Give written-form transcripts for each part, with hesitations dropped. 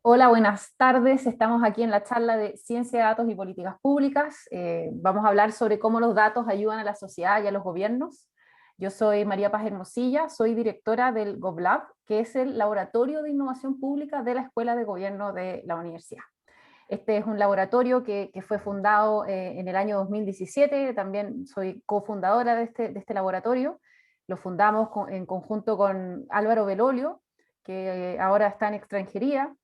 Hola, buenas tardes. Estamos aquí en la charla de Ciencia de Datos y Políticas Públicas. Vamos a hablar sobre cómo los datos ayudan a la sociedad y a los gobiernos. Yo soy María Paz Hermosilla, soy directora del GovLab, que es el Laboratorio de Innovación Pública de la Escuela de Gobierno de la Universidad. Este es un laboratorio que fue fundado en el año 2017, también soy cofundadora de este laboratorio. Lo fundamos en conjunto con Álvaro Belolio, que ahora está en extranjería,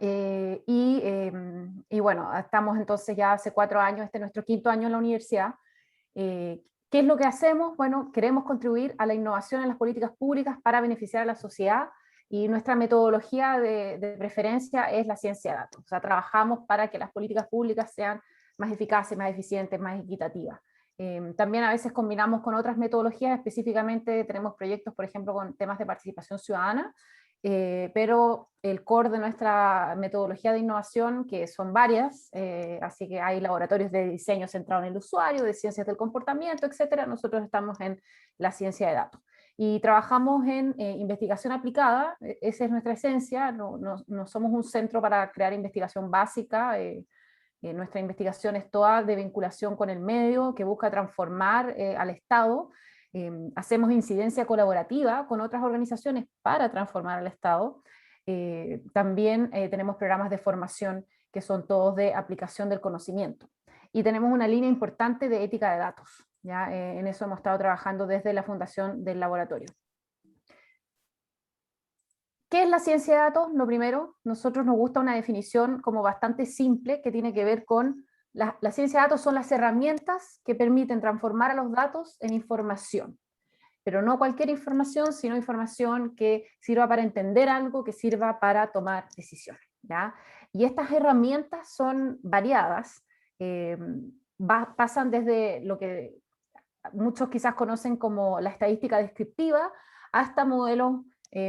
y bueno, estamos entonces ya hace 4 años, este es nuestro quinto año en la universidad. ¿Qué es lo que hacemos? Bueno, queremos contribuir a la innovación en las políticas públicas para beneficiar a la sociedad, y nuestra metodología de preferencia es la ciencia de datos. O sea, trabajamos para que las políticas públicas sean más eficaces, más eficientes, más equitativas. También a veces combinamos con otras metodologías, específicamente tenemos proyectos, por ejemplo, con temas de participación ciudadana, pero el core de nuestra metodología de innovación, que son varias, así que hay laboratorios de diseño centrado en el usuario, de ciencias del comportamiento, etcétera. Nosotros estamos en la ciencia de datos. Y trabajamos en investigación aplicada, esa es nuestra esencia, no somos un centro para crear investigación básica. Nuestra investigación es toda de vinculación con el medio, que busca transformar al Estado. Hacemos incidencia colaborativa con otras organizaciones para transformar al Estado. También tenemos programas de formación que son todos de aplicación del conocimiento. Y tenemos una línea importante de ética de datos. ¿Ya? En eso hemos estado trabajando desde la fundación del laboratorio. ¿Qué es la ciencia de datos? Lo primero, nosotros nos gusta una definición como bastante simple que tiene que ver con la ciencia de datos son las herramientas que permiten transformar a los datos en información, pero no cualquier información, sino información que sirva para entender algo, que sirva para tomar decisiones. ¿Ya? Y estas herramientas son variadas, eh, pasan desde lo que muchos quizás conocen como la estadística descriptiva, hasta modelos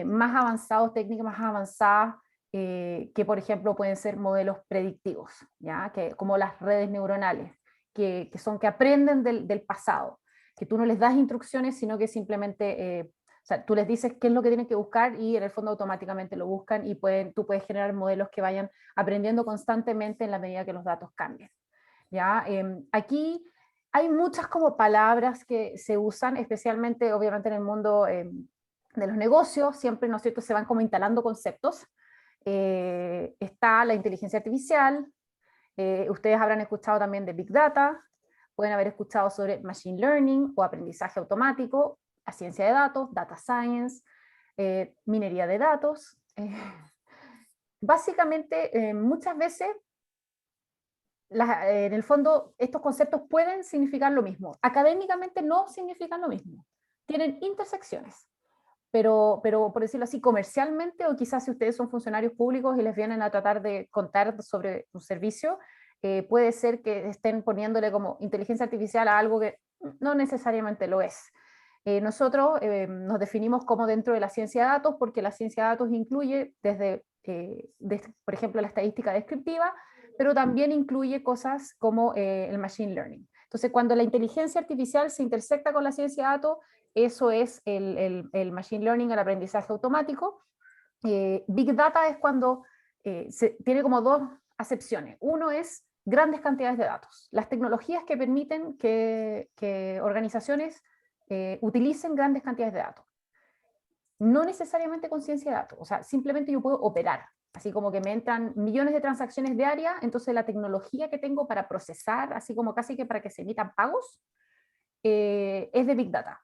más avanzados, técnicas más avanzadas, que por ejemplo pueden ser modelos predictivos, ¿ya? Como las redes neuronales, que aprenden del pasado, que tú no les das instrucciones, sino que simplemente, o sea, tú les dices qué es lo que tienen que buscar y en el fondo automáticamente lo buscan, y tú puedes generar modelos que vayan aprendiendo constantemente en la medida que los datos cambien. ¿Ya? Aquí hay muchas como palabras que se usan, especialmente obviamente en el mundo de los negocios, siempre, ¿no es cierto?, se van como instalando conceptos. Está la inteligencia artificial, ustedes habrán escuchado también de Big Data, pueden haber escuchado sobre Machine Learning o aprendizaje automático, la ciencia de datos, Data Science, minería de datos. Básicamente, muchas veces en el fondo, estos conceptos pueden significar lo mismo. Académicamente no significan lo mismo. Tienen intersecciones, pero por decirlo así, comercialmente, o quizás si ustedes son funcionarios públicos y les vienen a tratar de contar sobre un servicio, puede ser que estén poniéndole como inteligencia artificial a algo que no necesariamente lo es. Nosotros nos definimos como dentro de la ciencia de datos, porque la ciencia de datos incluye desde, por ejemplo, la estadística descriptiva, pero también incluye cosas como el machine learning. Entonces, cuando la inteligencia artificial se intersecta con la ciencia de datos, eso es el machine learning, el aprendizaje automático. Big Data es cuando tiene como dos acepciones. Uno es grandes cantidades de datos, las tecnologías que permiten que organizaciones utilicen grandes cantidades de datos. No necesariamente con ciencia de datos, o sea, simplemente yo puedo operar, así como que me entran millones de transacciones diarias, entonces la tecnología que tengo para procesar, así como casi que para que se emitan pagos, es de Big Data.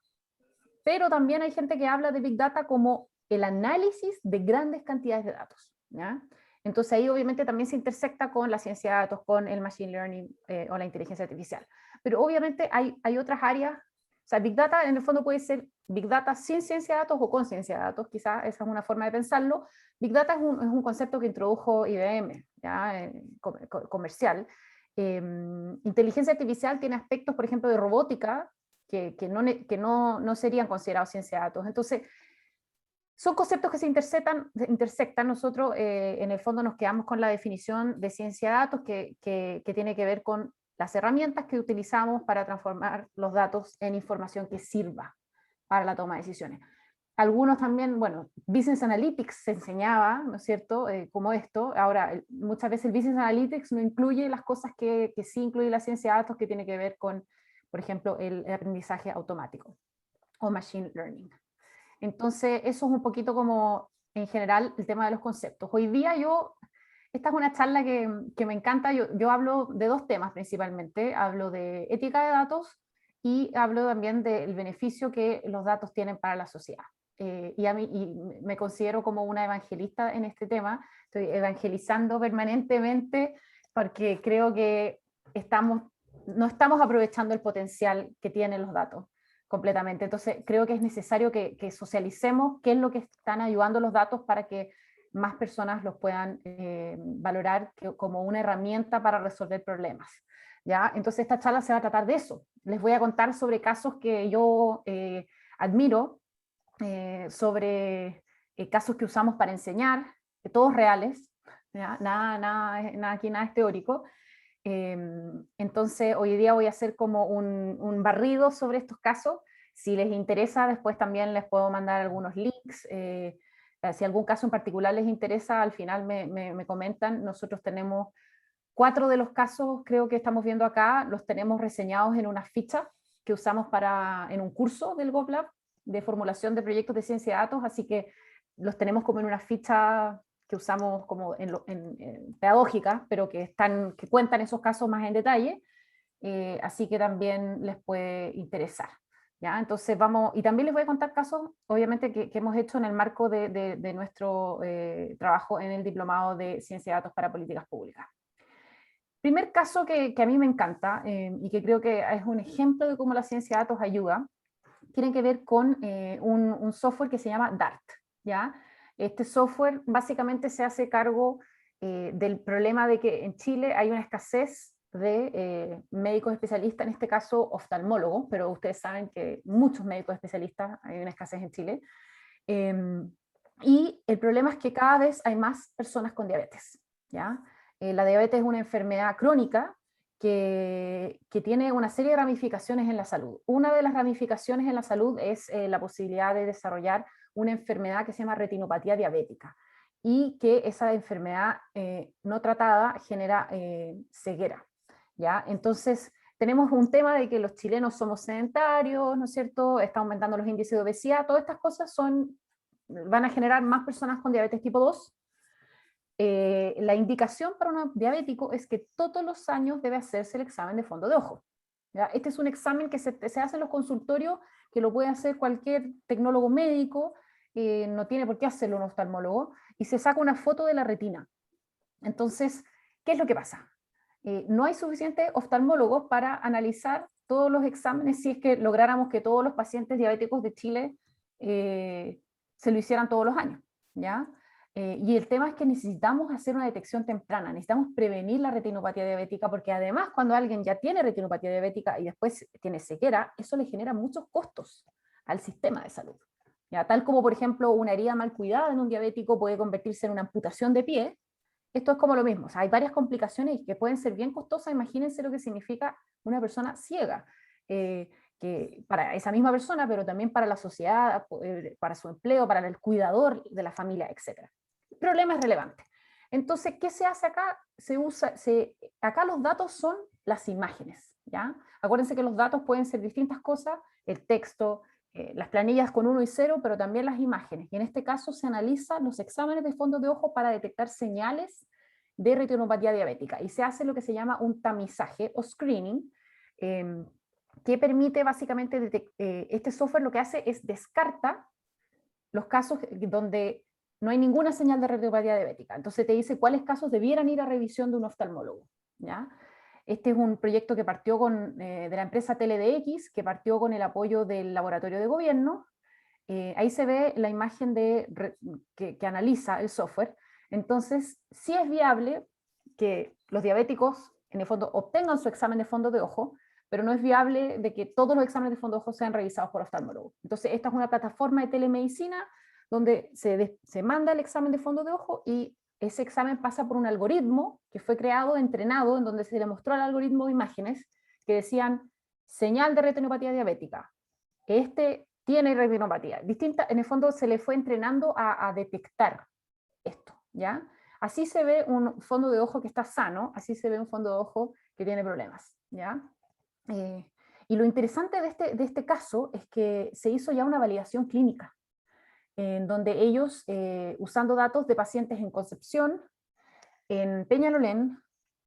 Pero también hay gente que habla de Big Data como el análisis de grandes cantidades de datos, ¿ya? Entonces ahí obviamente también se intersecta con la ciencia de datos, con el machine learning o la inteligencia artificial. Pero obviamente hay otras áreas, o sea, Big Data en el fondo puede ser Big Data sin ciencia de datos o con ciencia de datos, quizás esa es una forma de pensarlo. Big Data es un concepto que introdujo IBM, ¿ya? Comercial. Inteligencia artificial tiene aspectos, por ejemplo, de robótica, que no serían considerados ciencia de datos. Entonces, son conceptos que se intersectan. Nosotros en el fondo nos quedamos con la definición de ciencia de datos que tiene que ver con las herramientas que utilizamos para transformar los datos en información que sirva para la toma de decisiones. algunos también, bueno, Business Analytics se enseñaba, ¿no es cierto?, como esto. Ahora, muchas veces el Business Analytics no incluye las cosas que sí incluye la ciencia de datos, que tiene que ver con, por ejemplo, el aprendizaje automático o Machine Learning. Entonces, eso es un poquito como, en general, el tema de los conceptos. Hoy día esta es una charla que me encanta. Yo hablo de dos temas principalmente. Hablo de ética de datos y hablo también del beneficio que los datos tienen para la sociedad. Y me considero como una evangelista en este tema. Estoy evangelizando permanentemente porque creo que no estamos aprovechando el potencial que tienen los datos completamente. Entonces creo que es necesario que socialicemos qué es lo que están ayudando los datos para que más personas los puedan valorar como una herramienta para resolver problemas. ¿Ya? Entonces esta charla se va a tratar de eso. Les voy a contar sobre casos que yo admiro, sobre casos que usamos para enseñar, todos reales, ¿ya? Nada aquí, nada es teórico. Entonces hoy día voy a hacer como un barrido sobre estos casos. Si les interesa, después también les puedo mandar algunos links. Si algún caso en particular les interesa, al final me comentan. Nosotros tenemos 4 de los casos, creo que estamos viendo acá, los tenemos reseñados en una ficha que usamos en un curso del GovLab de formulación de proyectos de ciencia de datos, así que los tenemos como en una ficha que usamos como en pedagógica, pero que cuentan esos casos más en detalle, así que también les puede interesar. ¿Ya? Entonces vamos, y también les voy a contar casos, obviamente, que hemos hecho en el marco de nuestro trabajo en el Diplomado de Ciencia de Datos para Políticas Públicas. Primer caso que a mí me encanta y que creo que es un ejemplo de cómo la ciencia de datos ayuda, tiene que ver con un software que se llama DART. ¿Ya? Este software básicamente se hace cargo del problema de que en Chile hay una escasez de médicos especialistas, en este caso oftalmólogos, pero ustedes saben que muchos médicos especialistas, hay una escasez en Chile. Y el problema es que cada vez hay más personas con diabetes. ¿Ya? La diabetes es una enfermedad crónica que tiene una serie de ramificaciones en la salud. Una de las ramificaciones en la salud es la posibilidad de desarrollar una enfermedad que se llama retinopatía diabética, y que esa enfermedad no tratada genera ceguera. ¿Ya? Entonces, tenemos un tema de que los chilenos somos sedentarios, ¿no es cierto? Está aumentando los índices de obesidad, todas estas cosas van a generar más personas con diabetes tipo 2. La indicación para un diabético es que todos los años debe hacerse el examen de fondo de ojo. ¿Ya? Este es un examen que se hace en los consultorios, que lo puede hacer cualquier tecnólogo médico, no tiene por qué hacerlo un oftalmólogo, y se saca una foto de la retina. Entonces, ¿qué es lo que pasa? No hay suficientes oftalmólogos para analizar todos los exámenes si es que lográramos que todos los pacientes diabéticos de Chile se lo hicieran todos los años. ¿Ya? Y el tema es que necesitamos hacer una detección temprana, necesitamos prevenir la retinopatía diabética, porque además cuando alguien ya tiene retinopatía diabética y después tiene ceguera, eso le genera muchos costos al sistema de salud. ¿Ya? Tal como, por ejemplo, una herida mal cuidada en un diabético puede convertirse en una amputación de pie, esto es como lo mismo. O sea, hay varias complicaciones que pueden ser bien costosas. Imagínense lo que significa una persona ciega, que para esa misma persona, pero también para la sociedad, para su empleo, para el cuidador de la familia, etc. El problema es relevante. Entonces, ¿qué se hace acá? Acá los datos son las imágenes. ¿Ya? Acuérdense que los datos pueden ser distintas cosas, el texto, las planillas con 1 y 0, pero también las imágenes. Y en este caso se analizan los exámenes de fondo de ojo para detectar señales de retinopatía diabética. Y se hace lo que se llama un tamizaje o screening, que permite básicamente, este software lo que hace es descarta los casos donde no hay ninguna señal de retinopatía diabética. Entonces te dice cuáles casos debieran ir a revisión de un oftalmólogo. ¿Ya? Este es un proyecto que partió de la empresa TeleDX, que partió con el apoyo del laboratorio de gobierno. Ahí se ve la imagen que analiza el software. Entonces, sí es viable que los diabéticos, en el fondo, obtengan su examen de fondo de ojo, pero no es viable de que todos los exámenes de fondo de ojo sean revisados por oftalmólogos. Entonces, esta es una plataforma de telemedicina donde se manda el examen de fondo de ojo y ese examen pasa por un algoritmo que fue creado, entrenado, en donde se le mostró al algoritmo imágenes que decían señal de retinopatía diabética. Este tiene retinopatía. Distinta, en el fondo se le fue entrenando a detectar esto, ¿ya? Así se ve un fondo de ojo que está sano, así se ve un fondo de ojo que tiene problemas, ¿ya? Y lo interesante de este caso es que se hizo ya una validación clínica, en donde ellos, usando datos de pacientes en Concepción, en Peñalolén,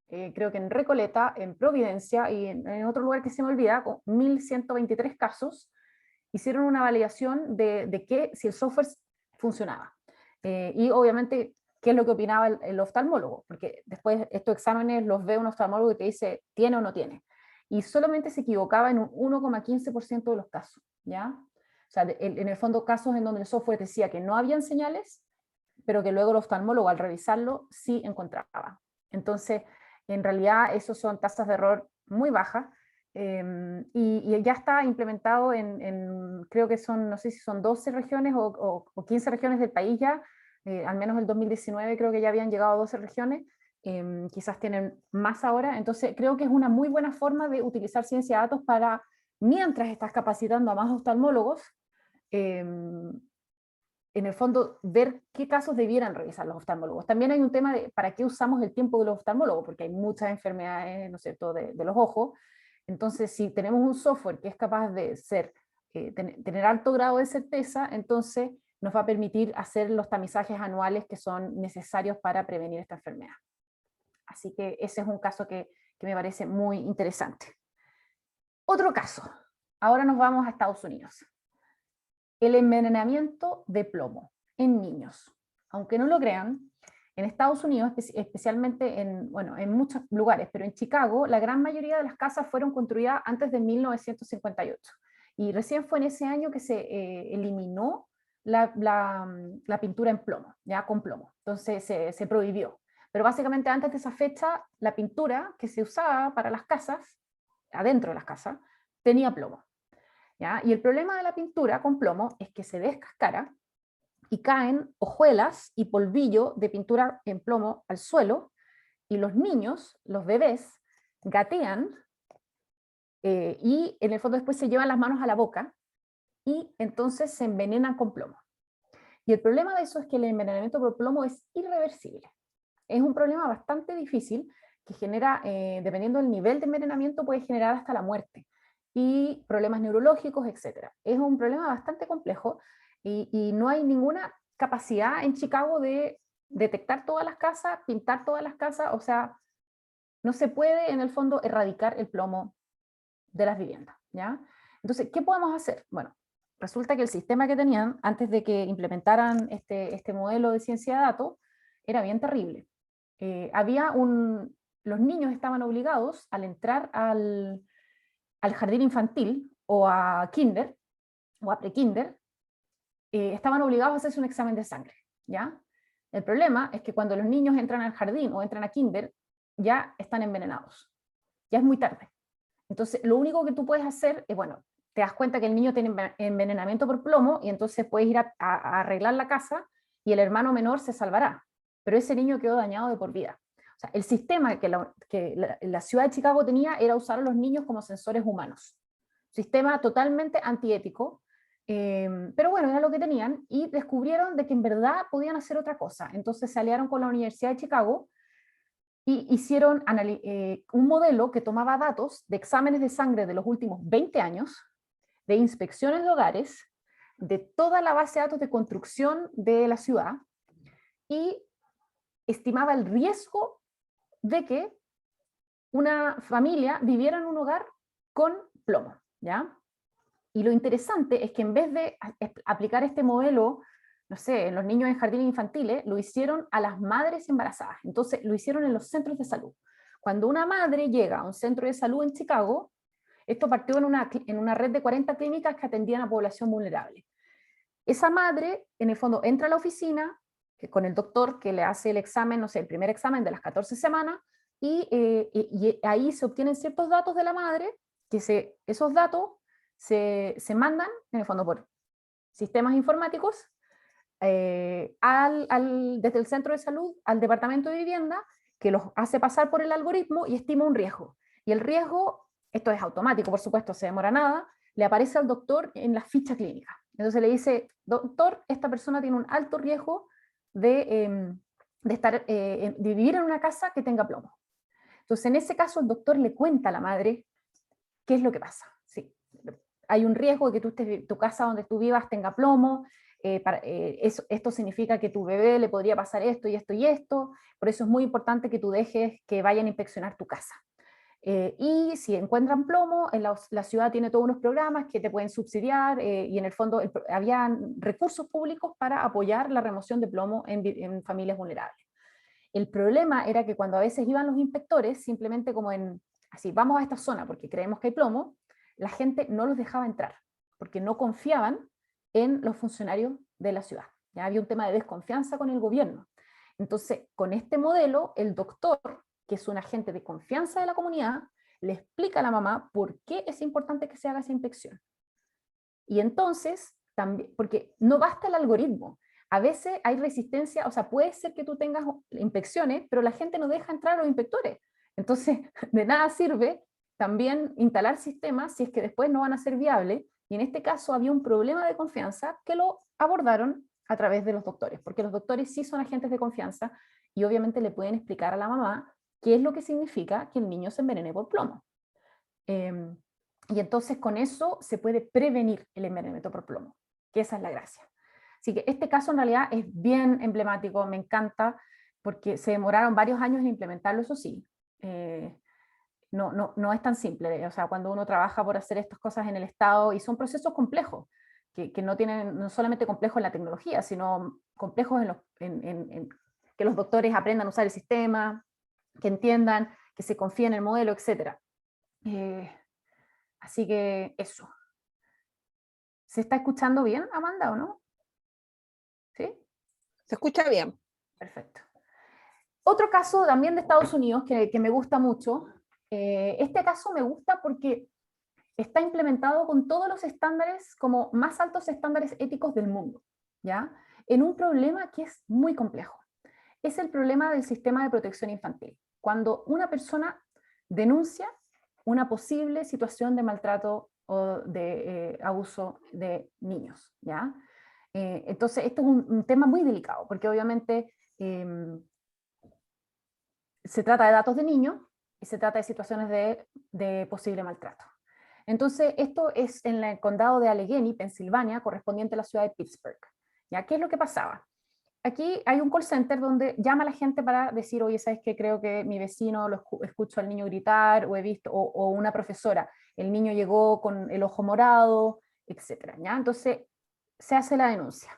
creo que en Recoleta, en Providencia y en otro lugar que se me olvida, con 1.123 casos, hicieron una validación de que si el software funcionaba. Y obviamente, qué es lo que opinaba el oftalmólogo, porque después estos exámenes los ve un oftalmólogo y te dice, ¿tiene o no tiene? Y solamente se equivocaba en un 1,15% de los casos, ¿ya? O sea, en el fondo casos en donde el software decía que no habían señales, pero que luego el oftalmólogo al revisarlo sí encontraba. Entonces, en realidad, esos son tasas de error muy bajas, y ya está implementado creo que son, no sé si son 12 regiones o 15 regiones del país ya, al menos el 2019 creo que ya habían llegado a 12 regiones, quizás tienen más ahora, entonces creo que es una muy buena forma de utilizar ciencia de datos para, mientras estás capacitando a más oftalmólogos, en el fondo, ver qué casos debieran revisar los oftalmólogos. También hay un tema de para qué usamos el tiempo de los oftalmólogos, porque hay muchas enfermedades, ¿no es cierto?, de los ojos. Entonces, si tenemos un software que es capaz de tener alto grado de certeza, entonces nos va a permitir hacer los tamizajes anuales que son necesarios para prevenir esta enfermedad. Así que ese es un caso que me parece muy interesante. Otro caso. Ahora nos vamos a Estados Unidos. El envenenamiento de plomo en niños. Aunque no lo crean, en Estados Unidos, especialmente en muchos lugares, pero en Chicago, la gran mayoría de las casas fueron construidas antes de 1958. Y recién fue en ese año que se eliminó la pintura en plomo, ya con plomo. Entonces se prohibió. Pero básicamente antes de esa fecha, la pintura que se usaba para las casas, adentro de las casas, tenía plomo. ¿Ya? Y el problema de la pintura con plomo es que se descascara y caen hojuelas y polvillo de pintura en plomo al suelo, y los niños, los bebés, gatean, y en el fondo después se llevan las manos a la boca y entonces se envenenan con plomo. Y el problema de eso es que el envenenamiento por plomo es irreversible. Es un problema bastante difícil que genera, dependiendo del nivel de envenenamiento, puede generar hasta la muerte y problemas neurológicos, etc. Es un problema bastante complejo y no hay ninguna capacidad en Chicago de detectar todas las casas, pintar todas las casas, o sea, no se puede en el fondo erradicar el plomo de las viviendas, ¿ya? Entonces, ¿qué podemos hacer? Bueno, resulta que el sistema que tenían antes de que implementaran este modelo de ciencia de datos era bien terrible. Los niños estaban obligados al entrar al jardín infantil o a kinder o a prekinder, estaban obligados a hacerse un examen de sangre, ¿ya? El problema es que cuando los niños entran al jardín o entran a kinder, ya están envenenados, ya es muy tarde. Entonces, lo único que tú puedes hacer es, bueno, te das cuenta que el niño tiene envenenamiento por plomo y entonces puedes ir a arreglar la casa y el hermano menor se salvará, pero ese niño quedó dañado de por vida. O sea, el sistema que la ciudad de Chicago tenía era usar a los niños como sensores humanos. Sistema totalmente antiético, pero bueno, era lo que tenían, y descubrieron de que en verdad podían hacer otra cosa. Entonces se aliaron con la Universidad de Chicago y hicieron un modelo que tomaba datos de exámenes de sangre de los últimos 20 años, de inspecciones de hogares, de toda la base de datos de construcción de la ciudad, y estimaba el riesgo de que una familia viviera en un hogar con plomo, ¿ya? Y lo interesante es que en vez de aplicar este modelo, no sé, en los niños en jardines infantiles, lo hicieron a las madres embarazadas. Entonces, lo hicieron en los centros de salud. Cuando una madre llega a un centro de salud en Chicago, esto partió en una red de 40 clínicas que atendían a población vulnerable. Esa madre, en el fondo, entra a la oficina con el doctor que le hace el examen, no sé, el primer examen de las 14 semanas, y ahí se obtienen ciertos datos de la madre, que esos datos se mandan, en el fondo, por sistemas informáticos, desde el centro de salud al departamento de vivienda, que los hace pasar por el algoritmo y estima un riesgo. Y el riesgo, esto es automático, por supuesto, se demora nada, le aparece al doctor en la ficha clínica. Entonces le dice, doctor, esta persona tiene un alto riesgo de vivir en una casa que tenga plomo. Entonces en ese caso el doctor le cuenta a la madre qué es lo que pasa. Sí, hay un riesgo de que tu casa donde tú vivas tenga plomo, esto significa que tu bebé le podría pasar esto y esto y esto, por eso es muy importante que tú dejes que vayan a inspeccionar tu casa. Y si encuentran plomo, la ciudad tiene todos unos programas que te pueden subsidiar y en el fondo había recursos públicos para apoyar la remoción de plomo en familias vulnerables. El problema era que cuando a veces iban los inspectores, simplemente como así, vamos a esta zona porque creemos que hay plomo, la gente no los dejaba entrar, porque no confiaban en los funcionarios de la ciudad. Ya había un tema de desconfianza con el gobierno. Entonces, con este modelo, el doctor, que es un agente de confianza de la comunidad, le explica a la mamá por qué es importante que se haga esa inspección. Y entonces, también, porque no basta el algoritmo, a veces hay resistencia, o sea, puede ser que tú tengas inspecciones, pero la gente no deja entrar a los inspectores. Entonces, de nada sirve también instalar sistemas si es que después no van a ser viables, y en este caso había un problema de confianza que lo abordaron a través de los doctores, porque los doctores sí son agentes de confianza y obviamente le pueden explicar a la mamá qué es lo que significa que el niño se envenene por plomo. Y entonces con eso se puede prevenir el envenenamiento por plomo, que esa es la gracia. Así que este caso en realidad es bien emblemático, me encanta, porque se demoraron varios años en implementarlo, eso sí. No es tan simple, o sea, cuando uno trabaja por hacer estas cosas en el Estado, y son procesos complejos, que no tienen, no solamente complejos en la tecnología, sino complejos en que los doctores aprendan a usar el sistema, que entiendan, que se confíen en el modelo, etc. Así que eso. ¿Se está escuchando bien, Amanda, o no? ¿Sí? Se escucha bien. Perfecto. Otro caso también de Estados Unidos que me gusta mucho. Este caso me gusta porque está implementado con todos los estándares, como más altos estándares éticos del mundo, ¿ya? En un problema que es muy complejo. Es el problema del sistema de protección infantil. Cuando una persona denuncia una posible situación de maltrato o de abuso de niños, ¿ya? Entonces, esto es un tema muy delicado, porque obviamente se trata de datos de niños y se trata de situaciones de posible maltrato. Entonces, esto es en el condado de Allegheny, Pensilvania, correspondiente a la ciudad de Pittsburgh. ¿Ya? ¿Qué es lo que pasaba? Aquí hay un call center donde llama a la gente para decir, oye, ¿sabes qué? Creo que mi vecino escucho al niño gritar, o he visto, o una profesora, el niño llegó con el ojo morado, etc. ¿Ya? Entonces, se hace la denuncia.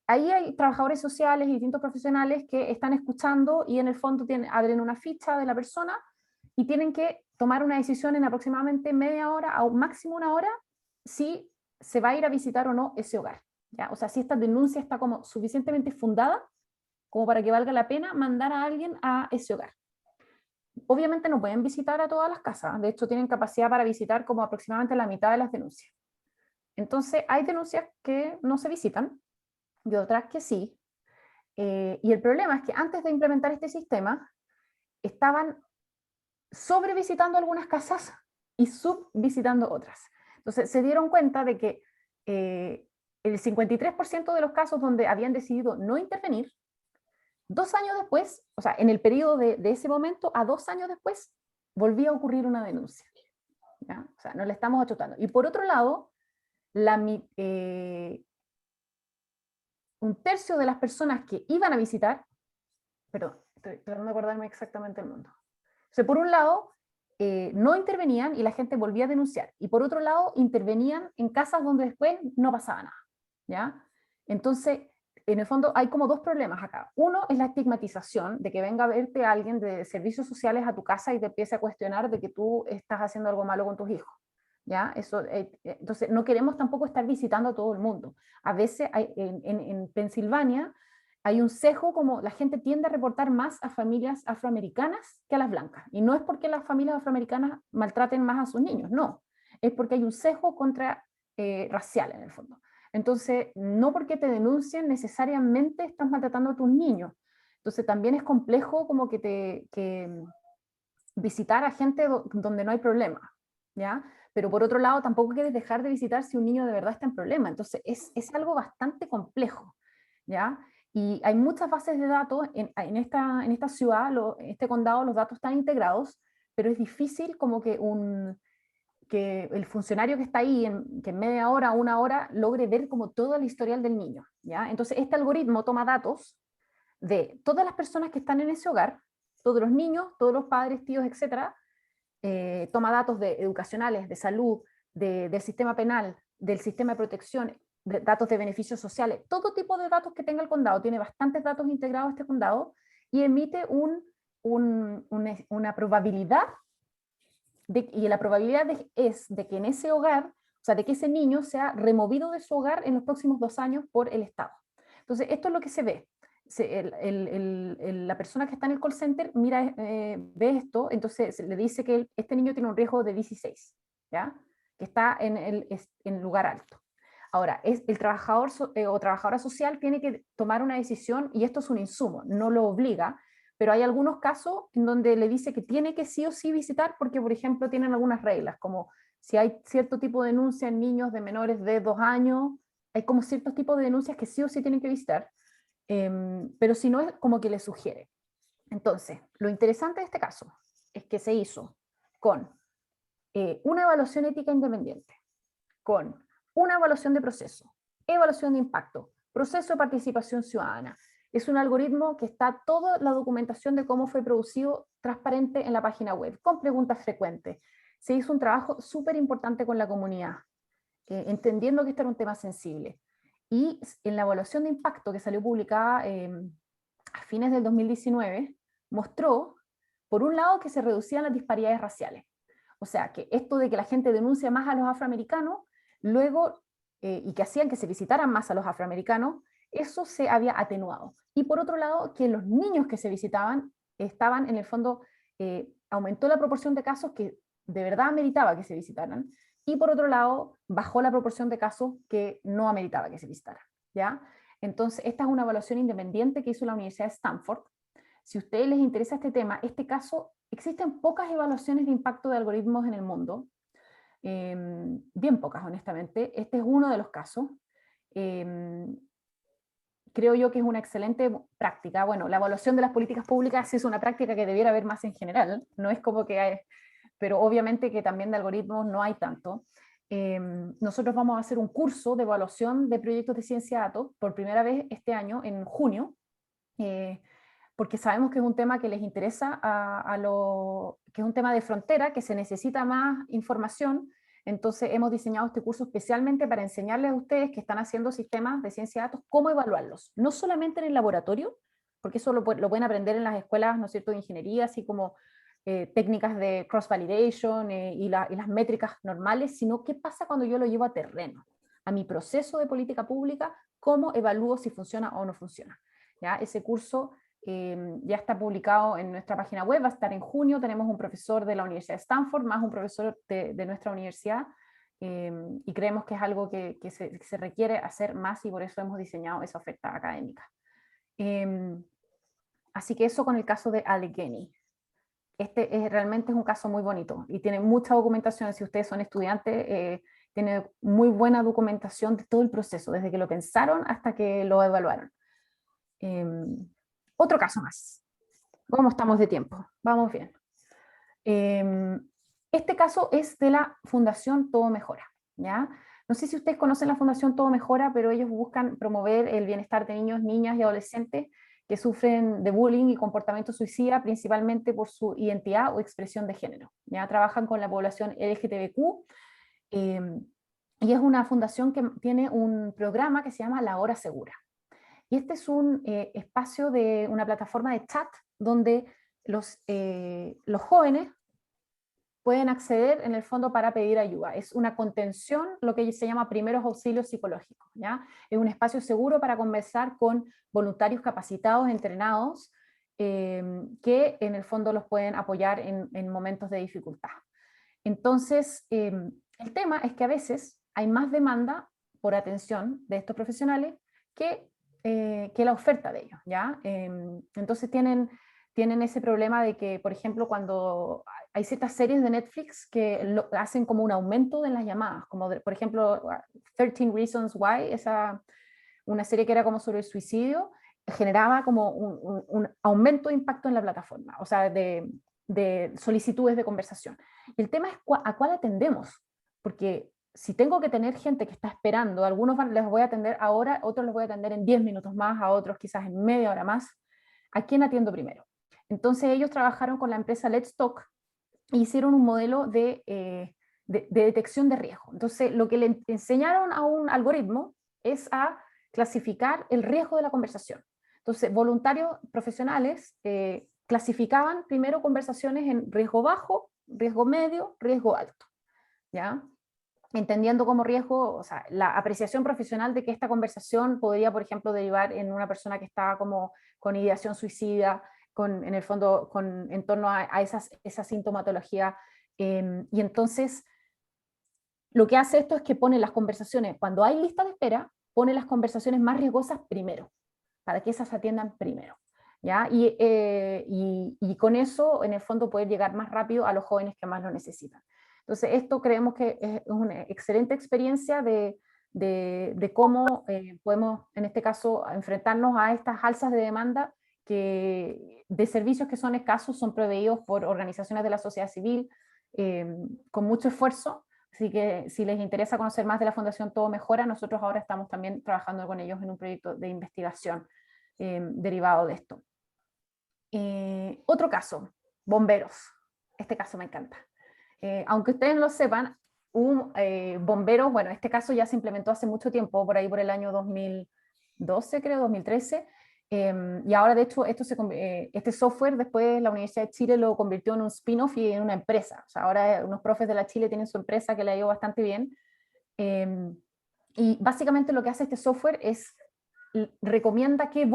Ahí hay trabajadores sociales y distintos profesionales que están escuchando y en el fondo abren una ficha de la persona y tienen que tomar una decisión en aproximadamente media hora o máximo una hora si se va a ir a visitar o no ese hogar. ¿Ya? O sea, si esta denuncia está como suficientemente fundada como para que valga la pena mandar a alguien a ese hogar. Obviamente no pueden visitar a todas las casas, de hecho tienen capacidad para visitar como aproximadamente la mitad de las denuncias. Entonces hay denuncias que no se visitan y otras que sí. Y el problema es que antes de implementar este sistema, estaban sobrevisitando algunas casas y subvisitando otras. Entonces se dieron cuenta de que el 53% de los casos donde habían decidido no intervenir, 2 años después, o sea, en el periodo de ese momento, a 2 años después, volvía a ocurrir una denuncia. ¿Ya? O sea, no le estamos achotando. Y por otro lado, un tercio de las personas que iban a visitar, perdón, estoy tratando de acordarme exactamente el mundo. O sea, por un lado, no intervenían y la gente volvía a denunciar. Y por otro lado, intervenían en casas donde después no pasaba nada. ¿Ya? Entonces, en el fondo hay como dos problemas acá. Uno es la estigmatización de que venga a verte alguien de servicios sociales a tu casa y te empiece a cuestionar de que tú estás haciendo algo malo con tus hijos. ¿Ya? Entonces, no queremos tampoco estar visitando a todo el mundo. A veces en Pensilvania hay un sesgo como la gente tiende a reportar más a familias afroamericanas que a las blancas. Y no es porque las familias afroamericanas maltraten más a sus niños, no. Es porque hay un sesgo contra racial en el fondo. Entonces, no porque te denuncien necesariamente estás maltratando a tus niños. Entonces, también es complejo como que visitar a gente donde no hay problema, ¿ya? pero por otro lado tampoco quieres dejar de visitar si un niño de verdad está en problema. Entonces es algo bastante complejo, ¿ya? Y hay muchas bases de datos en esta ciudad, en este condado, los datos están integrados, pero es difícil como que el funcionario que está ahí, que en media hora, una hora, logre ver como todo el historial del niño, ¿ya? Entonces este algoritmo toma datos de todas las personas que están en ese hogar, todos los niños, todos los padres, tíos, etcétera, toma datos educacionales, de salud, del sistema penal, del sistema de protección, datos de beneficios sociales, todo tipo de datos que tenga el condado, tiene bastantes datos integrados este condado, y emite una probabilidad, y la probabilidad es de que en ese hogar, o sea, de que ese niño sea removido de su hogar en los próximos 2 años por el Estado. Entonces, esto es lo que se ve. La persona que está en el call center mira, ve esto, entonces le dice que este niño tiene un riesgo de 16, ¿ya? Que está en lugar alto. Ahora, el trabajador o trabajadora social tiene que tomar una decisión, y esto es un insumo, no lo obliga, pero hay algunos casos en donde le dice que tiene que sí o sí visitar porque, por ejemplo, tienen algunas reglas, como si hay cierto tipo de denuncia en niños de menores de 2 años, hay como ciertos tipos de denuncias que sí o sí tienen que visitar, pero si no es como que le sugiere. Entonces, lo interesante de este caso es que se hizo con una evaluación ética independiente, con una evaluación de proceso, evaluación de impacto, proceso de participación ciudadana. Es un algoritmo que está toda la documentación de cómo fue producido transparente en la página web, con preguntas frecuentes. Se hizo un trabajo súper importante con la comunidad, entendiendo que este era un tema sensible. Y en la evaluación de impacto que salió publicada a fines del 2019, mostró, por un lado, que se reducían las disparidades raciales. O sea, que esto de que la gente denuncia más a los afroamericanos, luego, y que hacían que se visitaran más a los afroamericanos, eso se había atenuado. Y por otro lado, que los niños que se visitaban estaban, en el fondo, aumentó la proporción de casos que de verdad ameritaba que se visitaran, y por otro lado, bajó la proporción de casos que no ameritaba que se visitaran, ¿ya? Entonces, esta es una evaluación independiente que hizo la Universidad de Stanford. Si a ustedes les interesa este tema, este caso, existen pocas evaluaciones de impacto de algoritmos en el mundo, bien pocas, honestamente. Este es uno de los casos. Creo yo que es una excelente práctica. Bueno, la evaluación de las políticas públicas es una práctica que debiera haber más en general, no es como que hay, pero obviamente que también de algoritmos no hay tanto. Nosotros vamos a hacer un curso de evaluación de proyectos de ciencia de datos por primera vez este año, en junio, porque sabemos que es un tema que les interesa que es un tema de frontera, que se necesita más información. Entonces hemos diseñado este curso especialmente para enseñarles a ustedes que están haciendo sistemas de ciencia de datos, cómo evaluarlos, no solamente en el laboratorio, porque eso lo pueden aprender en las escuelas, ¿no es cierto?, de ingeniería, así como técnicas de cross-validation y las métricas normales, sino qué pasa cuando yo lo llevo a terreno, a mi proceso de política pública, cómo evalúo si funciona o no funciona. ¿Ya? Ese curso ya está publicado en nuestra página web, va a estar en junio, tenemos un profesor de la Universidad de Stanford, más un profesor de nuestra universidad, y creemos que es algo que se requiere hacer más, y por eso hemos diseñado esa oferta académica. Así que eso con el caso de Allegheny. Realmente es un caso muy bonito y tiene mucha documentación. Si ustedes son estudiantes, tiene muy buena documentación de todo el proceso, desde que lo pensaron hasta que lo evaluaron. Otro caso más. ¿Cómo estamos de tiempo? Vamos bien. Este caso es de la Fundación Todo Mejora, ¿ya? No sé si ustedes conocen la Fundación Todo Mejora, pero ellos buscan promover el bienestar de niños, niñas y adolescentes que sufren de bullying y comportamiento suicida, principalmente por su identidad o expresión de género. ¿Ya? Trabajan con la población LGTBQ, y es una fundación que tiene un programa que se llama La Hora Segura. Y este es un espacio de una plataforma de chat donde los jóvenes pueden acceder en el fondo para pedir ayuda. Es una contención, lo que se llama primeros auxilios psicológicos, ¿ya? Es un espacio seguro para conversar con voluntarios capacitados, entrenados, que en el fondo los pueden apoyar en momentos de dificultad. Entonces, el tema es que a veces hay más demanda por atención de estos profesionales que la oferta de ellos, ¿ya? Entonces tienen ese problema de que, por ejemplo, cuando hay ciertas series de Netflix que hacen como un aumento de las llamadas, como por ejemplo 13 Reasons Why, una serie que era como sobre el suicidio, generaba como un aumento de impacto en la plataforma, o sea, de solicitudes de conversación. El tema es a cuál atendemos, porque si tengo que tener gente que está esperando, algunos les voy a atender ahora, otros los voy a atender en 10 minutos más, a otros quizás en media hora más, ¿a quién atiendo primero? Entonces ellos trabajaron con la empresa Let's Talk e hicieron un modelo de detección de riesgo. Entonces lo que le enseñaron a un algoritmo es a clasificar el riesgo de la conversación. Entonces voluntarios profesionales clasificaban primero conversaciones en riesgo bajo, riesgo medio, riesgo alto, ¿ya? Entendiendo como riesgo, o sea, la apreciación profesional de que esta conversación podría, por ejemplo, derivar en una persona que está como con ideación suicida, en el fondo, en torno a esa sintomatología. Y entonces, lo que hace esto es que pone las conversaciones, cuando hay lista de espera, pone las conversaciones más riesgosas primero, para que esas se atiendan primero. ¿Ya? Y con eso, en el fondo, poder llegar más rápido a los jóvenes que más lo necesitan. Entonces, esto creemos que es una excelente experiencia de cómo podemos, en este caso, enfrentarnos a estas alzas de demanda de servicios que son escasos, son proveídos por organizaciones de la sociedad civil con mucho esfuerzo. Así que si les interesa conocer más de la Fundación Todo Mejora, nosotros ahora estamos también trabajando con ellos en un proyecto de investigación derivado de esto. Otro caso, bomberos. Este caso me encanta. Aunque ustedes no lo sepan, bomberos, bueno, este caso ya se implementó hace mucho tiempo, por ahí por el año 2012, creo, 2013, y ahora de hecho este software después la Universidad de Chile lo convirtió en un spin-off y en una empresa. O sea, ahora unos profes de la Chile tienen su empresa que le ha ido bastante bien. Y básicamente lo que hace este software es recomienda qué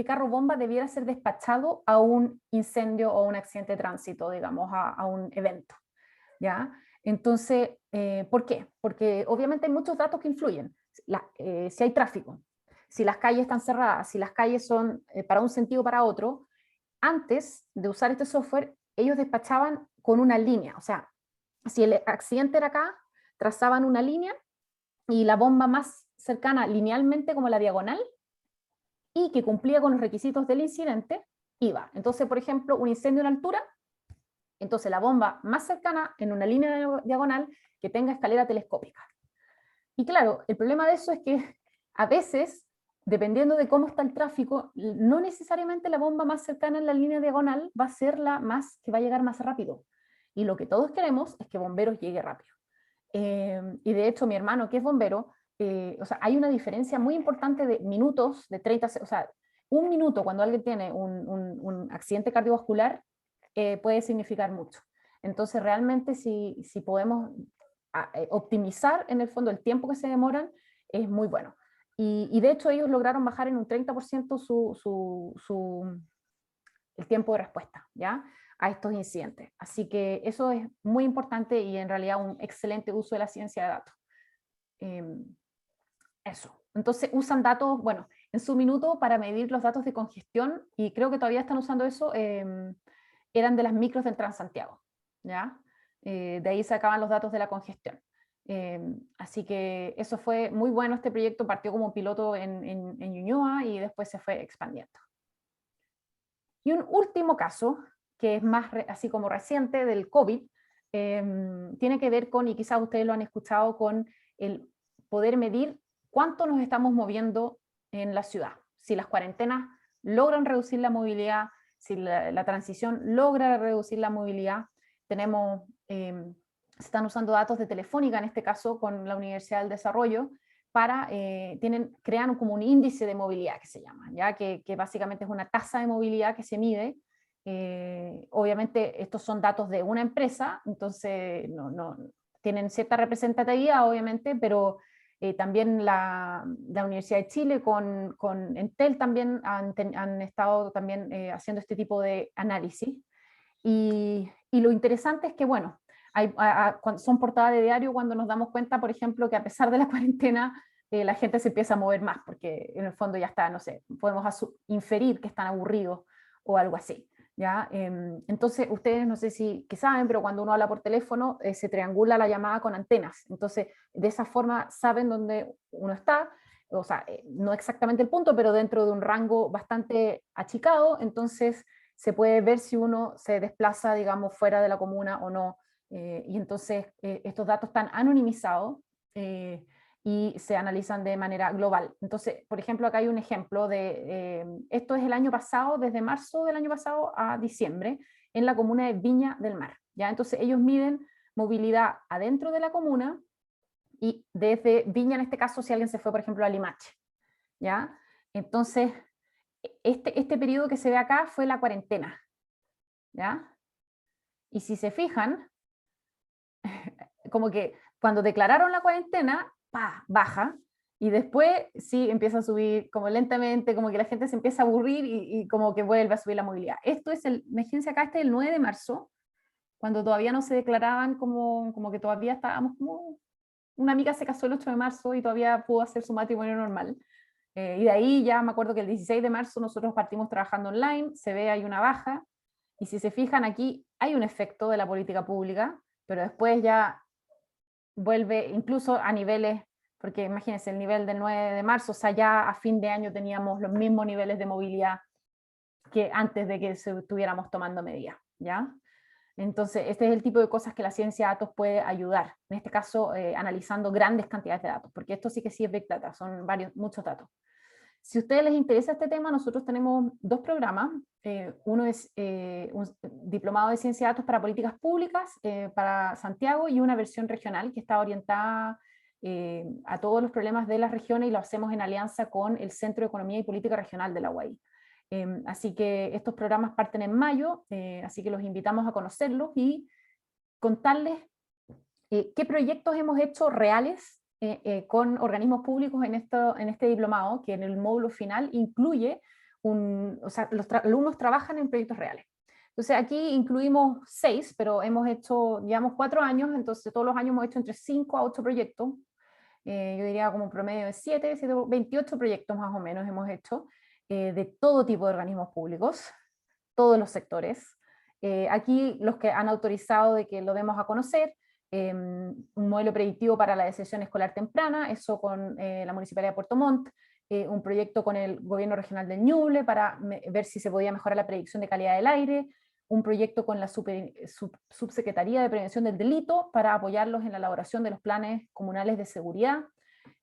carro bomba debiera ser despachado a un incendio o un accidente de tránsito, digamos, a un evento. ¿Ya? Entonces, ¿por qué? Porque obviamente hay muchos datos que influyen. Si hay tráfico, si las calles están cerradas, si las calles son para un sentido o para otro, antes de usar este software, ellos despachaban con una línea. O sea, si el accidente era acá, trazaban una línea y la bomba más cercana linealmente como la diagonal y que cumplía con los requisitos del incidente, iba. Entonces, por ejemplo, un incendio en altura, entonces la bomba más cercana en una línea diagonal que tenga escalera telescópica. Y claro, el problema de eso es que a veces, dependiendo de cómo está el tráfico, no necesariamente la bomba más cercana en la línea diagonal va a ser la más que va a llegar más rápido. Y lo que todos queremos es que bomberos llegue rápido. Y de hecho mi hermano, que es bombero, o sea, hay una diferencia muy importante de minutos, de 30, o sea, un minuto cuando alguien tiene un accidente cardiovascular puede significar mucho. Entonces, realmente si podemos optimizar en el fondo el tiempo que se demoran, es muy bueno. Y de hecho ellos lograron bajar en un 30% el tiempo de respuesta, ¿ya? A estos incidentes. Así que eso es muy importante y en realidad un excelente uso de la ciencia de datos. Eso. Entonces usan datos, bueno, en su minuto para medir los datos de congestión, y creo que todavía están usando eso, eran de las micros del Transantiago, ¿ya? De ahí sacaban los datos de la congestión. Así que eso fue muy bueno, este proyecto partió como piloto en Ñuñoa y después se fue expandiendo. Y un último caso, que es más así como reciente, del COVID, tiene que ver con, y quizás ustedes lo han escuchado, con el poder medir cuánto nos estamos moviendo en la ciudad. Si las cuarentenas logran reducir la movilidad, si la transición logra reducir la movilidad. Se están usando datos de Telefónica, en este caso con la Universidad del Desarrollo, crean como un índice de movilidad que se llama, ¿ya? Que básicamente es una tasa de movilidad que se mide. Obviamente estos son datos de una empresa, entonces no tienen cierta representatividad, obviamente, pero también la Universidad de Chile con Entel también han estado también haciendo este tipo de análisis. Y lo interesante es que, bueno, son portadas de diario cuando nos damos cuenta, por ejemplo, que a pesar de la cuarentena, la gente se empieza a mover más, porque en el fondo ya está, no sé, podemos inferir que están aburridos o algo así. ¿ya? Entonces, ustedes no sé si que saben, pero cuando uno habla por teléfono se triangula la llamada con antenas. Entonces, de esa forma saben dónde uno está, o sea, no exactamente el punto, pero dentro de un rango bastante achicado, entonces se puede ver si uno se desplaza, digamos, fuera de la comuna o no. Y entonces estos datos están anonimizados y se analizan de manera global. Entonces, por ejemplo, acá hay un ejemplo de, esto es el año pasado, desde marzo del año pasado a diciembre, en la comuna de Viña del Mar. ¿Ya? Entonces ellos miden movilidad adentro de la comuna y desde Viña, en este caso, si alguien se fue, por ejemplo, a Limache. ¿Ya? Entonces, este periodo que se ve acá fue la cuarentena. ¿Ya? Y si se fijan, como que cuando declararon la cuarentena, ¡pah!, baja, y después sí empieza a subir como lentamente, como que la gente se empieza a aburrir y como que vuelve a subir la movilidad. Esto es fíjense acá, este es el 9 de marzo, cuando todavía no se declaraban como que todavía estábamos como, una amiga se casó el 8 de marzo y todavía pudo hacer su matrimonio normal. Y de ahí ya me acuerdo que el 16 de marzo nosotros partimos trabajando online, se ve hay una baja, y si se fijan aquí hay un efecto de la política pública, pero después ya vuelve incluso a niveles, porque imagínense el nivel del 9 de marzo, o sea, ya a fin de año teníamos los mismos niveles de movilidad que antes de que estuviéramos tomando medidas, ¿ya? Entonces, este es el tipo de cosas que la ciencia de datos puede ayudar, en este caso analizando grandes cantidades de datos, porque esto sí es Big Data, son muchos datos. Si a ustedes les interesa este tema, nosotros tenemos dos programas. Uno es un diplomado de ciencia de datos para políticas públicas para Santiago y una versión regional que está orientada a todos los problemas de las regiones y lo hacemos en alianza con el Centro de Economía y Política Regional de la UAI. Así que estos programas parten en mayo, así que los invitamos a conocerlos y contarles qué proyectos hemos hecho reales con organismos públicos en este diplomado, que en el módulo final incluye, o sea, los alumnos trabajan en proyectos reales. Entonces aquí incluimos 6, pero llevamos 4 años, entonces todos los años hemos hecho entre 5 a 8 proyectos, yo diría como un promedio de 28 proyectos más o menos hemos hecho, de todo tipo de organismos públicos, todos los sectores. Aquí los que han autorizado de que lo demos a conocer, un modelo predictivo para la deserción escolar temprana, eso con la Municipalidad de Puerto Montt, un proyecto con el Gobierno Regional del Ñuble para ver si se podía mejorar la predicción de calidad del aire, un proyecto con la Subsecretaría de Prevención del Delito para apoyarlos en la elaboración de los planes comunales de seguridad,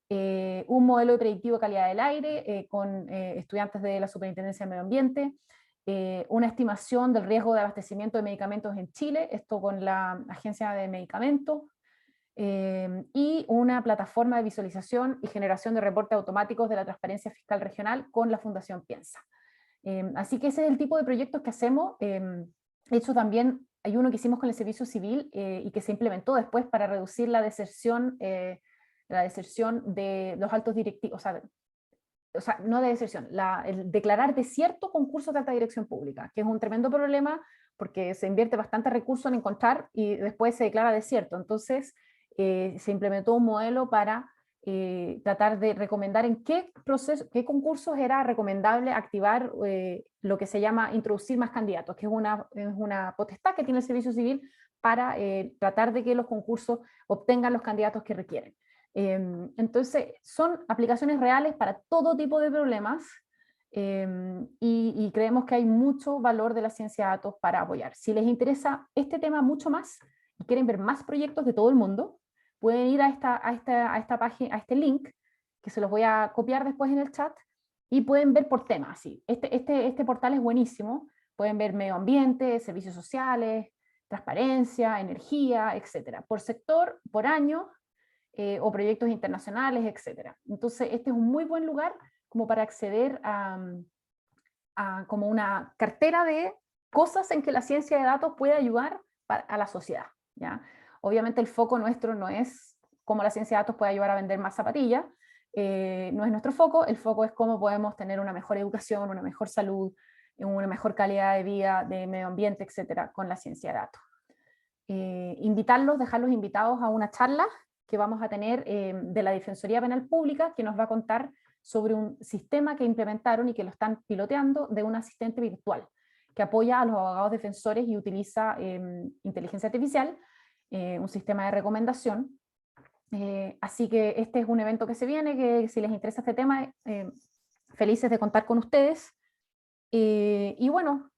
un modelo predictivo de calidad del aire con estudiantes de la Superintendencia de Medio Ambiente, una estimación del riesgo de abastecimiento de medicamentos en Chile, esto con la Agencia de Medicamentos, y una plataforma de visualización y generación de reportes automáticos de la transparencia fiscal regional con la Fundación Piensa. Así que ese es el tipo de proyectos que hacemos. De hecho, también hay uno que hicimos con el Servicio Civil y que se implementó después para reducir la deserción de los altos directivos, o sea, no de deserción, el declarar desierto concursos de alta dirección pública, que es un tremendo problema porque se invierte bastante recurso en encontrar y después se declara desierto. Entonces, se implementó un modelo para tratar de recomendar en qué concursos era recomendable activar lo que se llama introducir más candidatos, que es una potestad que tiene el Servicio Civil para tratar de que los concursos obtengan los candidatos que requieren. Entonces, son aplicaciones reales para todo tipo de problemas y creemos que hay mucho valor de la ciencia de datos para apoyar. Si les interesa este tema mucho más y quieren ver más proyectos de todo el mundo, pueden ir a esta página, a este link, que se los voy a copiar después en el chat, y pueden ver por temas. Sí. Este portal es buenísimo, pueden ver medio ambiente, servicios sociales, transparencia, energía, etcétera, por sector, por año, o proyectos internacionales, etc. Entonces, este es un muy buen lugar como para acceder a como una cartera de cosas en que la ciencia de datos puede ayudar a la sociedad, ¿ya? Obviamente el foco nuestro no es cómo la ciencia de datos puede ayudar a vender más zapatillas, no es nuestro foco, el foco es cómo podemos tener una mejor educación, una mejor salud, una mejor calidad de vida, de medio ambiente, etcétera, con la ciencia de datos. Dejarlos invitados a una charla que vamos a tener de la Defensoría Penal Pública, que nos va a contar sobre un sistema que implementaron y que lo están piloteando de un asistente virtual. que apoya a los abogados defensores y utiliza inteligencia artificial, un sistema de recomendación. Así que este es un evento que se viene, que si les interesa este tema, felices de contar con ustedes. Y bueno,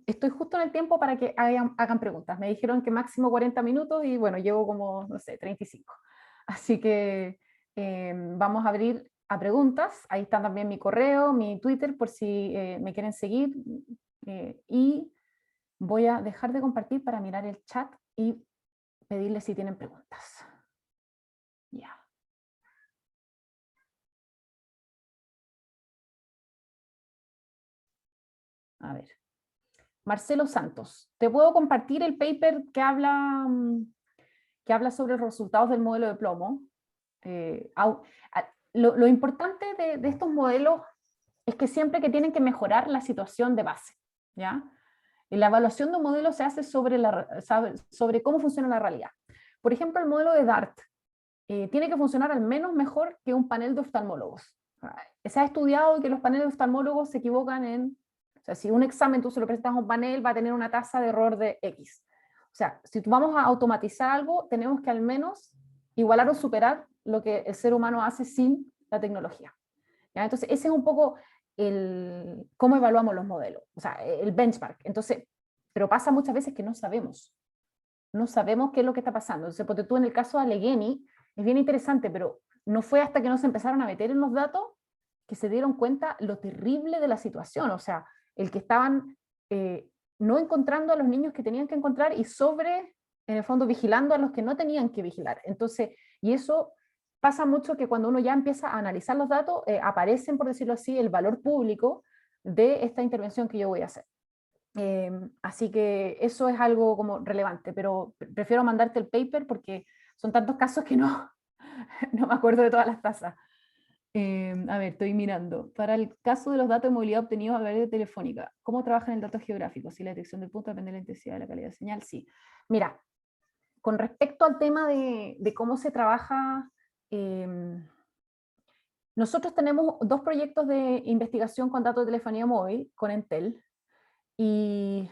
estoy justo en el tiempo para que hagan preguntas. Me dijeron que máximo 40 minutos y bueno, llevo como, no sé, 35. Así que vamos a abrir a preguntas. Ahí está también mi correo, mi Twitter, por si me quieren seguir. Y voy a dejar de compartir para mirar el chat y pedirles si tienen preguntas. Ya. A ver. Marcelo Santos, ¿te puedo compartir el paper que habla sobre los resultados del modelo de plomo? Lo importante de estos modelos es que siempre que tienen que mejorar la situación de base, ¿ya? Y la evaluación de un modelo se hace sobre cómo funciona la realidad. Por ejemplo, el modelo de DART tiene que funcionar al menos mejor que un panel de oftalmólogos. Se ha estudiado que los paneles de oftalmólogos se equivocan o sea, si un examen tú se lo presentas a un panel, va a tener una tasa de error de X. O sea, si vamos a automatizar algo, tenemos que al menos igualar o superar lo que el ser humano hace sin la tecnología. ¿Ya? Entonces, ese es un poco cómo evaluamos los modelos, o sea, el benchmark. Entonces, pero pasa muchas veces que no sabemos qué es lo que está pasando. Entonces, porque tú en el caso de Allegheny, es bien interesante, pero no fue hasta que nos empezaron a meter en los datos que se dieron cuenta lo terrible de la situación. O sea, el que estaban no encontrando a los niños que tenían que encontrar y en el fondo, vigilando a los que no tenían que vigilar. Entonces, y eso pasa mucho que cuando uno ya empieza a analizar los datos, aparecen, por decirlo así, el valor público de esta intervención que yo voy a hacer. Así que eso es algo como relevante, pero prefiero mandarte el paper porque son tantos casos que no, no me acuerdo de todas las tasas. A ver, estoy mirando. Para el caso de los datos de movilidad obtenidos a través de Telefónica, ¿cómo trabajan el dato geográfico? Si la detección del punto depende de la intensidad de la calidad de señal, sí. Mira, con respecto al tema de cómo se trabaja, nosotros tenemos 2 proyectos de investigación con datos de telefonía móvil, con Entel, y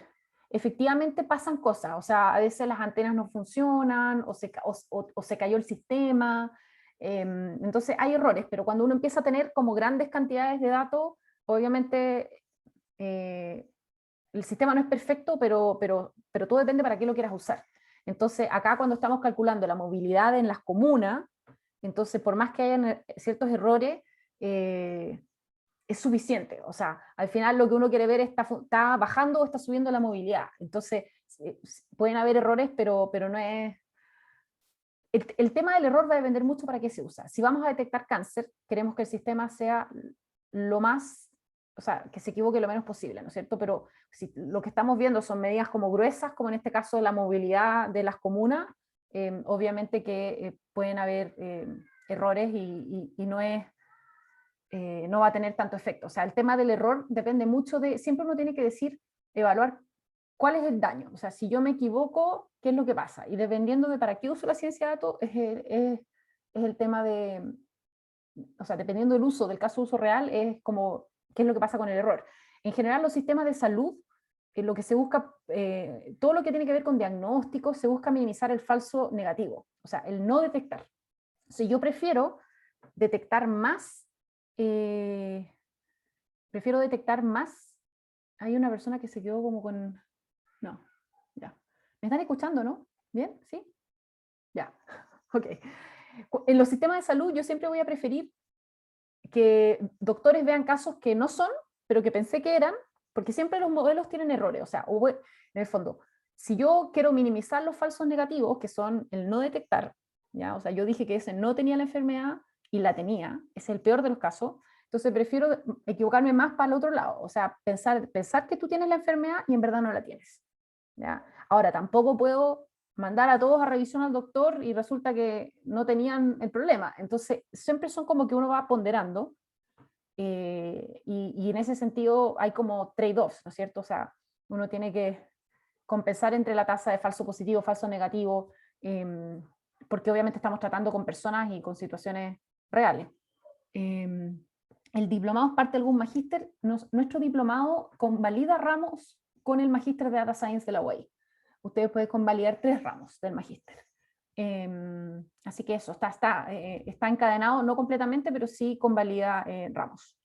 efectivamente pasan cosas, o sea, a veces las antenas no funcionan, o se cayó el sistema, entonces hay errores, pero cuando uno empieza a tener como grandes cantidades de datos, obviamente el sistema no es perfecto, pero todo depende para qué lo quieras usar. Entonces, acá cuando estamos calculando la movilidad en las comunas, entonces por más que hayan ciertos errores, es suficiente. O sea, al final lo que uno quiere ver está bajando o está subiendo la movilidad. Entonces, pueden haber errores, pero no es... El tema del error va a depender mucho para qué se usa. Si vamos a detectar cáncer, queremos que el sistema sea lo más, o sea, que se equivoque lo menos posible, ¿no es cierto? Pero si lo que estamos viendo son medidas como gruesas, como en este caso la movilidad de las comunas, obviamente que pueden haber errores y no es... no va a tener tanto efecto. O sea, el tema del error depende mucho siempre uno tiene que evaluar cuál es el daño. O sea, si yo me equivoco, ¿qué es lo que pasa? Y dependiendo de para qué uso la ciencia de datos, es el tema o sea, dependiendo del uso, del caso de uso real, es como, ¿qué es lo que pasa con el error? En general, los sistemas de salud, lo que se busca, todo lo que tiene que ver con diagnóstico, se busca minimizar el falso negativo, o sea, el no detectar. Si yo detectar más prefiero detectar más. Hay una persona que se quedó como con... No, ya. ¿Me están escuchando, no? ¿Bien? ¿Sí? Ya, ok. En los sistemas de salud yo siempre voy a preferir que doctores vean casos que no son, pero que pensé que eran, porque siempre los modelos tienen errores. O sea, en el fondo, si yo quiero minimizar los falsos negativos, que son el no detectar, ¿ya? O sea, yo dije que ese no tenía la enfermedad y la tenía, es el peor de los casos, entonces prefiero equivocarme más para el otro lado, o sea, pensar que tú tienes la enfermedad y en verdad no la tienes. ¿Ya? Ahora, tampoco puedo mandar a todos a revisión al doctor y resulta que no tenían el problema. Entonces, siempre son como que uno va ponderando y en ese sentido hay como trade-offs, ¿no es cierto? O sea, uno tiene que compensar entre la tasa de falso positivo, falso negativo, porque obviamente estamos tratando con personas y con situaciones reales. el diplomado es parte de algún magíster. Nuestro diplomado convalida ramos con el magíster de Data Science de la UAI. Ustedes pueden convalidar 3 ramos del magíster. Así que eso, está encadenado, no completamente, pero sí convalida ramos.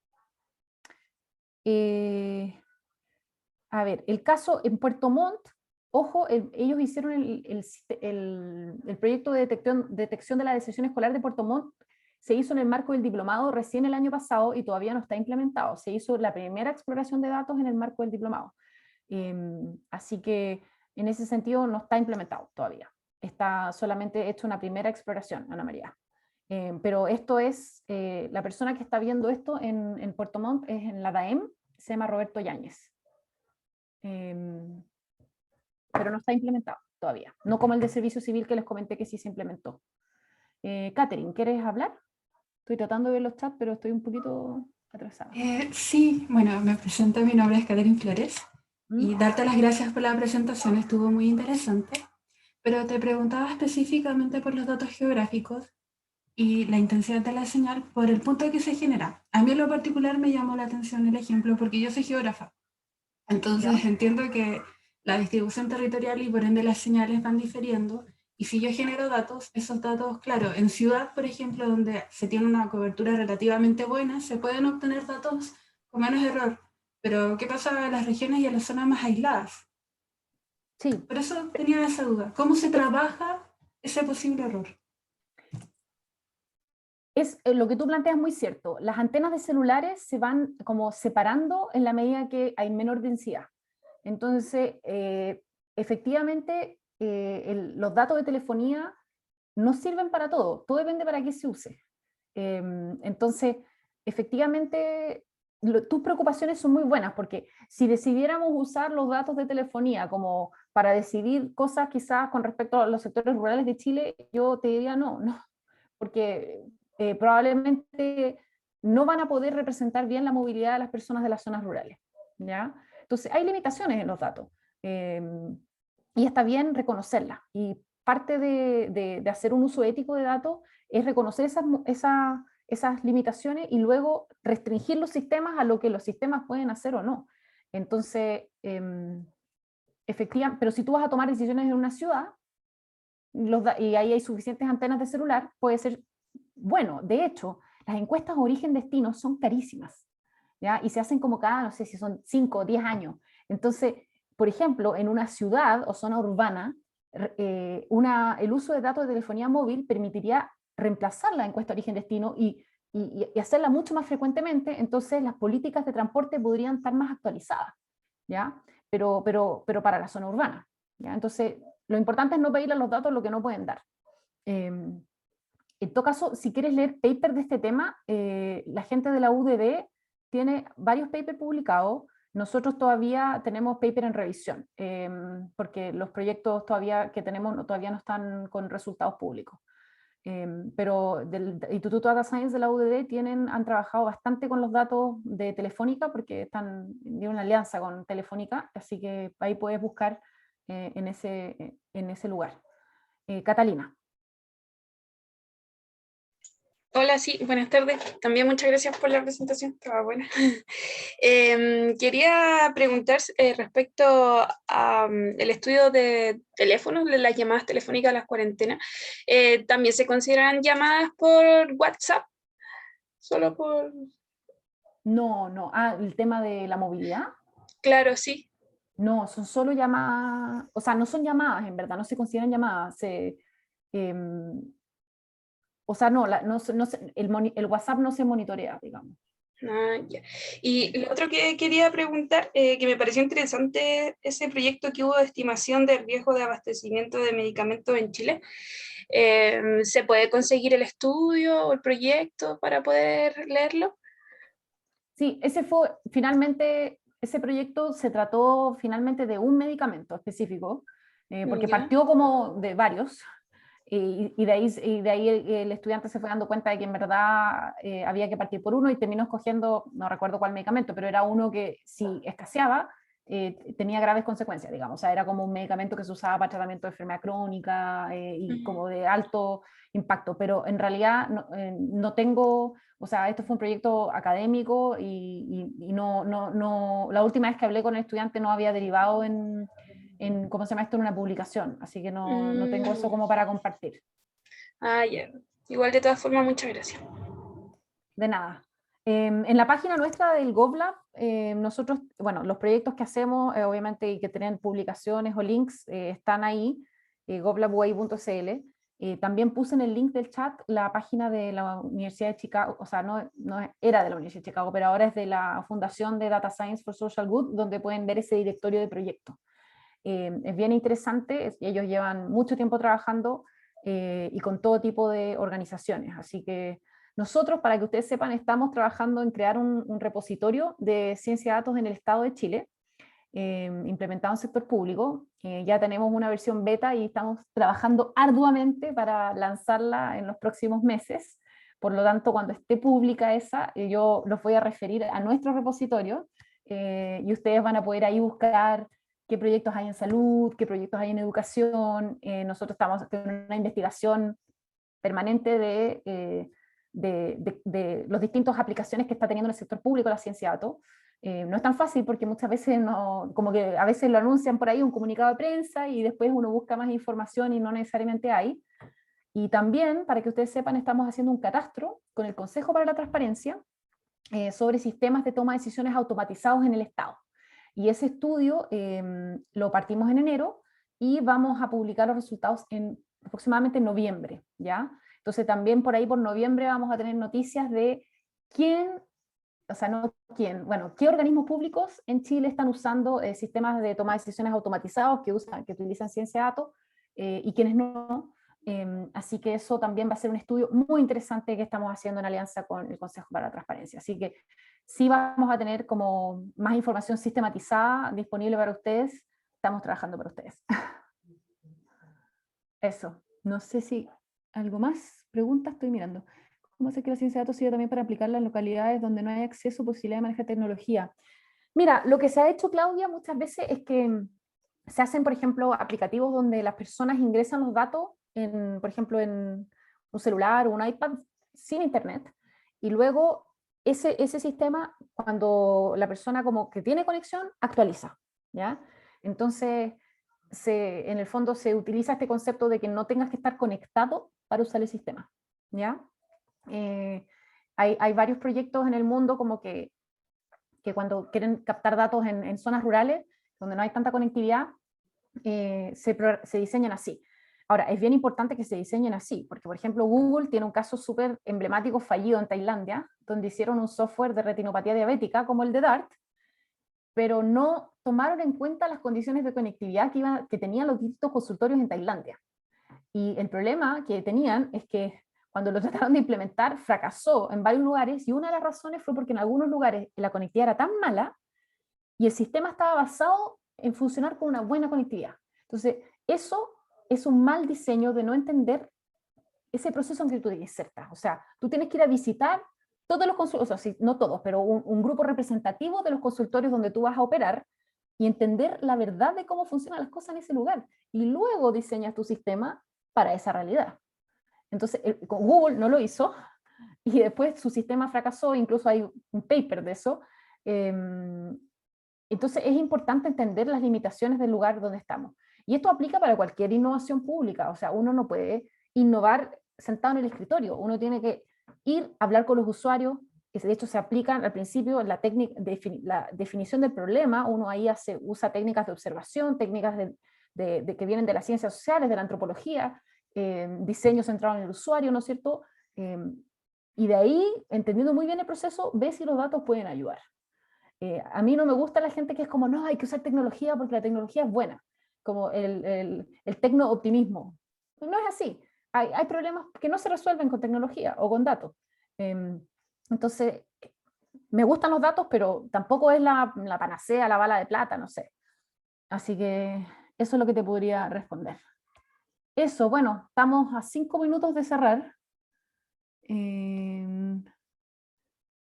A ver, el caso en Puerto Montt, ojo, ellos hicieron el proyecto de detección de la deserción escolar de Puerto Montt, se hizo en el marco del diplomado recién el año pasado y todavía no está implementado. Se hizo la primera exploración de datos en el marco del diplomado. Así que en ese sentido no está implementado todavía. Está solamente hecho una primera exploración, Ana María. Pero esto es, la persona que está viendo esto en Puerto Montt es en la DAEM, se llama Roberto Yáñez. Pero no está implementado todavía. No como el de servicio civil que les comenté que sí se implementó. Catherine, ¿quieres hablar? Estoy tratando de ver los chats, pero estoy un poquito atrasada. Sí, bueno, me presento, mi nombre es Catherine Flores y darte las gracias por la presentación, estuvo muy interesante, pero te preguntaba específicamente por los datos geográficos y la intensidad de la señal por el punto que se genera. A mí en lo particular me llamó la atención el ejemplo porque yo soy geógrafa, entonces ¿Ya? entiendo que la distribución territorial y por ende las señales van diferiendo. Y si yo genero datos, esos datos, claro, en ciudad, por ejemplo, donde se tiene una cobertura relativamente buena, se pueden obtener datos con menos error. Pero, ¿qué pasa en las regiones y en las zonas más aisladas? Sí. Por eso tenía esa duda. ¿Cómo se trabaja ese posible error? Lo que tú planteas muy cierto. Las antenas de celulares se van como separando en la medida que hay menor densidad. Entonces, efectivamente, los datos de telefonía no sirven para todo depende para qué se use. Entonces, efectivamente, tus preocupaciones son muy buenas, porque si decidiéramos usar los datos de telefonía como para decidir cosas quizás con respecto a los sectores rurales de Chile, yo te diría no, porque probablemente no van a poder representar bien la movilidad de las personas de las zonas rurales, ¿ya? Entonces, hay limitaciones en los datos, y está bien reconocerlas, y parte de hacer un uso ético de datos es reconocer esas limitaciones y luego restringir los sistemas a lo que los sistemas pueden hacer o no. Entonces, efectivamente, pero si tú vas a tomar decisiones en una ciudad, y ahí hay suficientes antenas de celular, puede ser bueno. De hecho, las encuestas origen-destino son carísimas, ¿ya? Y se hacen como cada, no sé si son 5 o 10 años. Entonces, por ejemplo, en una ciudad o zona urbana, el uso de datos de telefonía móvil permitiría reemplazar la encuesta origen-destino y hacerla mucho más frecuentemente. Entonces las políticas de transporte podrían estar más actualizadas, ¿ya? Pero para la zona urbana, ¿ya? Entonces, lo importante es no pedirle a los datos lo que no pueden dar. En todo caso, si quieres leer papers de este tema, la gente de la UDD tiene varios papers publicados. Nosotros todavía tenemos paper en revisión, porque los proyectos todavía que tenemos todavía no están con resultados públicos. Pero del Instituto Data Science de la UDD han trabajado bastante con los datos de Telefónica, porque tienen una alianza con Telefónica, así que ahí puedes buscar en ese lugar. Catalina. Hola, sí, buenas tardes. También muchas gracias por la presentación, estaba buena. Quería preguntar respecto al estudio de teléfonos, de las llamadas telefónicas a las cuarentenas. ¿También se consideran llamadas por WhatsApp? ¿Solo por...? No. El tema de la movilidad. Claro, sí. No, son solo llamadas, o sea, no son llamadas en verdad, no se consideran llamadas. O sea, el WhatsApp no se monitorea, digamos. Ah, ya. Y lo otro que quería preguntar, que me pareció interesante ese proyecto que hubo de estimación del riesgo de abastecimiento de medicamentos en Chile. ¿Se puede conseguir el estudio o el proyecto para poder leerlo? Sí, ese proyecto se trató finalmente de un medicamento específico, porque Ya. partió como de varios, y de ahí el estudiante se fue dando cuenta de que en verdad había que partir por uno y terminó escogiendo, no recuerdo cuál medicamento, pero era uno que si escaseaba, tenía graves consecuencias, digamos. O sea, era como un medicamento que se usaba para tratamiento de enfermedad crónica y como de alto impacto, pero en realidad no tengo, o sea, esto fue un proyecto académico y la última vez que hablé con el estudiante no había derivado ¿cómo se llama esto?, en una publicación, así que no tengo eso como para compartir. Ah, ya. Igual de todas formas, muchas gracias. De nada. En la página nuestra del GovLab, nosotros, bueno, los proyectos que hacemos, obviamente, y que tienen publicaciones o links, están ahí, govlabway.cl. También puse en el link del chat la página de la Universidad de Chicago, o sea, no era de la Universidad de Chicago, pero ahora es de la Fundación de Data Science for Social Good, donde pueden ver ese directorio de proyectos. Es bien interesante, ellos llevan mucho tiempo trabajando y con todo tipo de organizaciones, así que nosotros, para que ustedes sepan, estamos trabajando en crear un repositorio de ciencia de datos en el Estado de Chile, implementado en sector público. Ya tenemos una versión beta y estamos trabajando arduamente para lanzarla en los próximos meses. Por lo tanto, cuando esté pública esa, yo los voy a referir a nuestro repositorio y ustedes van a poder ahí buscar qué proyectos hay en salud, qué proyectos hay en educación. Nosotros estamos haciendo una investigación permanente de las distintas aplicaciones que está teniendo en el sector público la ciencia de datos. No es tan fácil porque muchas veces como que a veces lo anuncian por ahí un comunicado de prensa y después uno busca más información y no necesariamente hay. Y también, para que ustedes sepan, estamos haciendo un catastro con el Consejo para la Transparencia sobre sistemas de toma de decisiones automatizados en el Estado. Y ese estudio lo partimos en enero y vamos a publicar los resultados en aproximadamente noviembre, ¿ya? Entonces también por ahí por noviembre vamos a tener noticias de quién, o sea, no quién, bueno, qué organismos públicos en Chile están usando sistemas de toma de decisiones automatizados que utilizan ciencia de datos y quiénes no. Así que eso también va a ser un estudio muy interesante que estamos haciendo en alianza con el Consejo para la Transparencia. Así que sí vamos a tener como más información sistematizada disponible para ustedes. Estamos trabajando para ustedes. Eso. No sé si algo más. Preguntas, estoy mirando. ¿Cómo hacer que la ciencia de datos sirva también para aplicarla en localidades donde no hay acceso o posibilidad de manejar tecnología? Mira, lo que se ha hecho, Claudia, muchas veces es que se hacen, por ejemplo, aplicativos donde las personas ingresan los datos, por ejemplo, en un celular o un iPad sin internet, y luego ese sistema, cuando la persona como que tiene conexión, actualiza, ¿ya? Entonces, en el fondo se utiliza este concepto de que no tengas que estar conectado para usar el sistema, ¿ya? Hay varios proyectos en el mundo como que cuando quieren captar datos en zonas rurales, donde no hay tanta conectividad, se diseñan así. Ahora, es bien importante que se diseñen así, porque por ejemplo Google tiene un caso súper emblemático fallido en Tailandia, donde hicieron un software de retinopatía diabética como el de DART, pero no tomaron en cuenta las condiciones de conectividad que tenían los distintos consultorios en Tailandia. Y el problema que tenían es que cuando lo trataron de implementar fracasó en varios lugares, y una de las razones fue porque en algunos lugares la conectividad era tan mala y el sistema estaba basado en funcionar con una buena conectividad. Entonces, eso es un mal diseño de no entender ese proceso en que tú te insertas. O sea, tú tienes que ir a visitar todos los consultorios, o sea, sí, no todos, pero un grupo representativo de los consultorios donde tú vas a operar y entender la verdad de cómo funcionan las cosas en ese lugar. Y luego diseñas tu sistema para esa realidad. Entonces, con Google no lo hizo y después su sistema fracasó, incluso hay un paper de eso. Entonces es importante entender las limitaciones del lugar donde estamos. Y esto aplica para cualquier innovación pública, o sea, uno no puede innovar sentado en el escritorio, uno tiene que ir a hablar con los usuarios, que de hecho se aplican al principio la definición del problema, uno ahí usa técnicas de observación, técnicas que vienen de las ciencias sociales, de la antropología, diseño centrado en el usuario, ¿no es cierto? Y de ahí, entendiendo muy bien el proceso, ve si los datos pueden ayudar. A mí no me gusta la gente que es como, no, hay que usar tecnología porque la tecnología es buena, como el tecno-optimismo. No es así. Hay problemas que no se resuelven con tecnología o con datos. Entonces, me gustan los datos, pero tampoco es la panacea, la bala de plata, no sé. Así que eso es lo que te podría responder. Eso, bueno, estamos a 5 minutos de cerrar.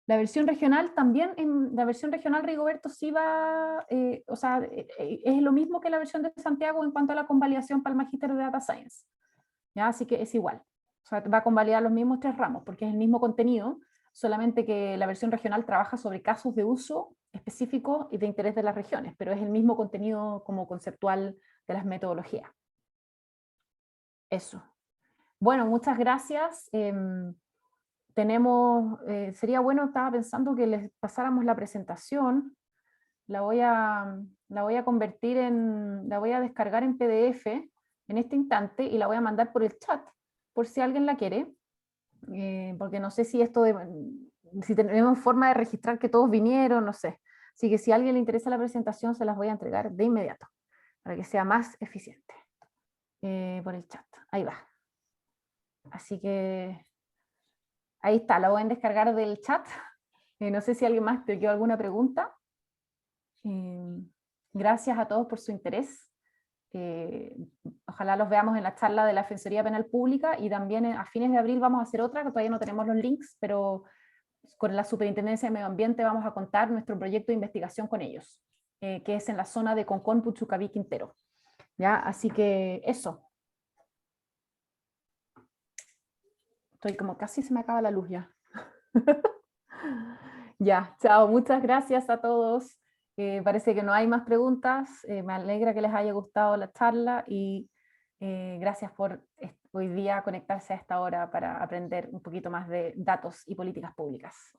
La versión regional también, en la versión regional Rigoberto sí va, o sea, es lo mismo que la versión de Santiago en cuanto a la convalidación para el Magíster de Data Science. ¿Ya? Así que es igual. O sea, va a convalidar los mismos 3 ramos, porque es el mismo contenido, solamente que la versión regional trabaja sobre casos de uso específicos y de interés de las regiones, pero es el mismo contenido como conceptual de las metodologías. Eso. Bueno, muchas gracias. Sería bueno, estaba pensando que les pasáramos la presentación, la voy a convertir la voy a descargar en PDF en este instante y la voy a mandar por el chat, por si alguien la quiere, porque no sé si si tenemos forma de registrar que todos vinieron, no sé. Así que si a alguien le interesa la presentación, se las voy a entregar de inmediato, para que sea más eficiente. Por el chat, ahí va. Así que ahí está, la voy a descargar del chat. No sé si alguien más te quedó alguna pregunta. Gracias a todos por su interés. Ojalá los veamos en la charla de la Defensoría Penal Pública y también a fines de abril vamos a hacer otra, que todavía no tenemos los links, pero con la Superintendencia de Medio Ambiente vamos a contar nuestro proyecto de investigación con ellos, que es en la zona de Concón, Puchucaví, Quintero. ¿Ya? Así que eso. Estoy como casi se me acaba la luz ya. Ya, chao, muchas gracias a todos. Parece que no hay más preguntas. Me alegra que les haya gustado la charla y gracias por hoy día conectarse a esta hora para aprender un poquito más de datos y políticas públicas.